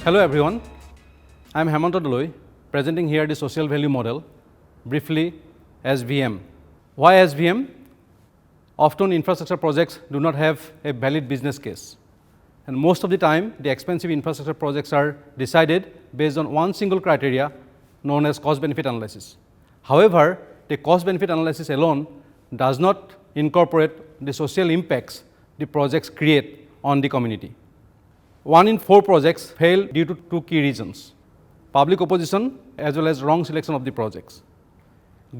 Hello everyone, I am Hemanta Doloi, presenting here the social value model, briefly SVM. Why SVM? Often infrastructure projects do not have a valid business case, and most of the time the expensive infrastructure projects are decided based on one single criteria known as cost-benefit analysis. However, the cost-benefit analysis alone does not incorporate the social impacts the projects create on the community. 1 in 4 projects fail due to 2 key reasons: public opposition as well as wrong selection of the projects.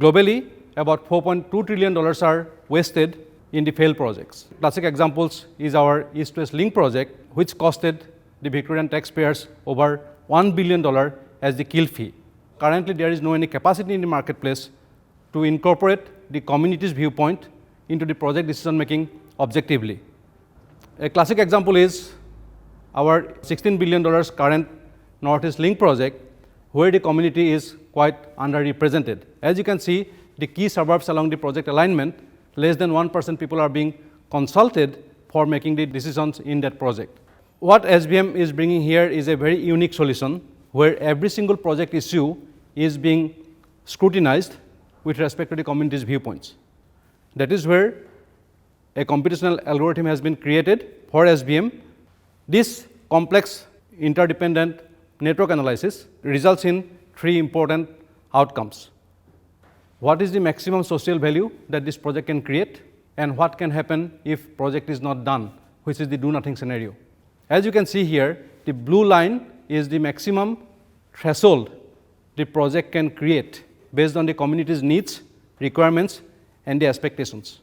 Globally, about $4.2 trillion are wasted in the failed projects. Classic examples is our East-West Link project, which costed the Victorian taxpayers over $1 billion as the kill fee. Currently, there is no any capacity in the marketplace to incorporate the community's viewpoint into the project decision making objectively. A classic example is our $16 billion current Northeast Link project, where the community is quite underrepresented. As you can see, the key suburbs along the project alignment, less than 1% people are being consulted for making the decisions in that project. What SVM is bringing here is a very unique solution, where every single project issue is being scrutinized with respect to the community's viewpoints. That is where a computational algorithm has been created for SVM. This complex interdependent network analysis results in 3 important outcomes. What is the maximum social value that this project can create, and what can happen if project is not done, which is the do nothing scenario. As you can see here, the blue line is the maximum threshold the project can create based on the community's needs, requirements, and the expectations.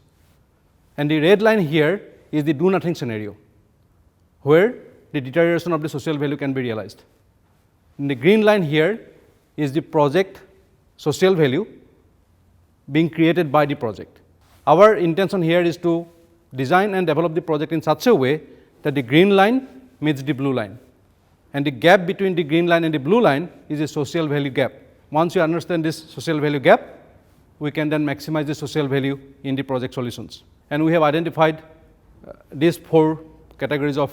And the red line here is the do nothing scenario, where the deterioration of the social value can be realized. And the green line here is the project social value being created by the project. Our intention here is to design and develop the project in such a way that the green line meets the blue line, and the gap between the green line and the blue line is a social value gap. Once you understand this social value gap, we can then maximize the social value in the project solutions. And we have identified these 4 categories of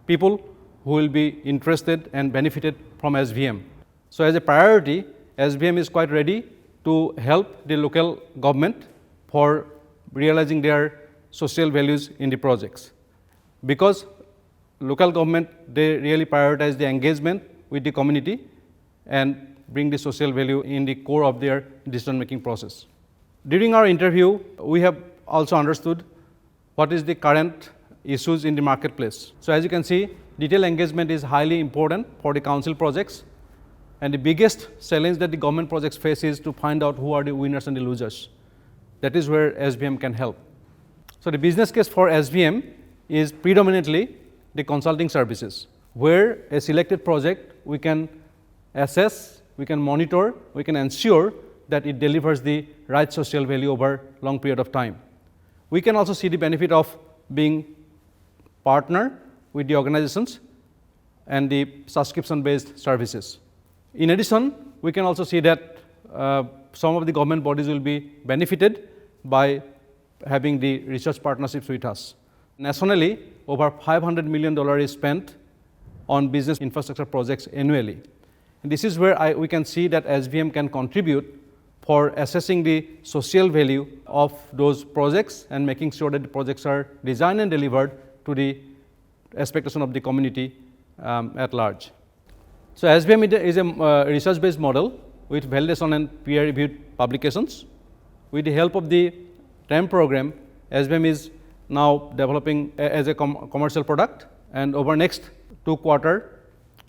people who will be interested and benefited from SVM. So as a priority, SVM is quite ready to help the local government for realizing their social values in the projects. Because local government, they really prioritize the engagement with the community and bring the social value in the core of their decision making process. During our interview, we have also understood what is the current issues in the marketplace. So as you can see, detailed engagement is highly important for the council projects, and the biggest challenge that the government projects face is to find out who are the winners and the losers. That is where SVM can help. So the business case for SVM is predominantly the consulting services, where a selected project we can assess, we can monitor, we can ensure that it delivers the right social value over long period of time. We can also see the benefit of being partner with the organizations and the subscription-based services. In addition, we can also see that some of the government bodies will be benefited by having the research partnerships with us. Nationally, over $500 million is spent on business infrastructure projects annually. And this is where we can see that SVM can contribute for assessing the social value of those projects and making sure that the projects are designed and delivered to the expectation of the community at large. So SVM is a research-based model with validation and peer-reviewed publications. With the help of the TAM program, SVM is now developing as a commercial product, and over next 2 quarters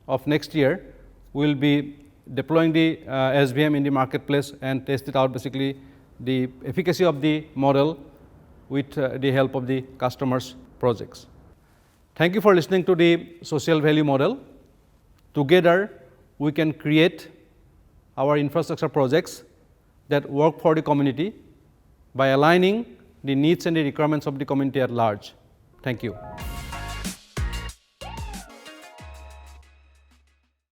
of next year, we will be deploying the SVM in the marketplace and test it out, basically the efficacy of the model with the help of the customers' projects. Thank you for listening to the social value model. Together, we can create our infrastructure projects that work for the community by aligning the needs and the requirements of the community at large. Thank you.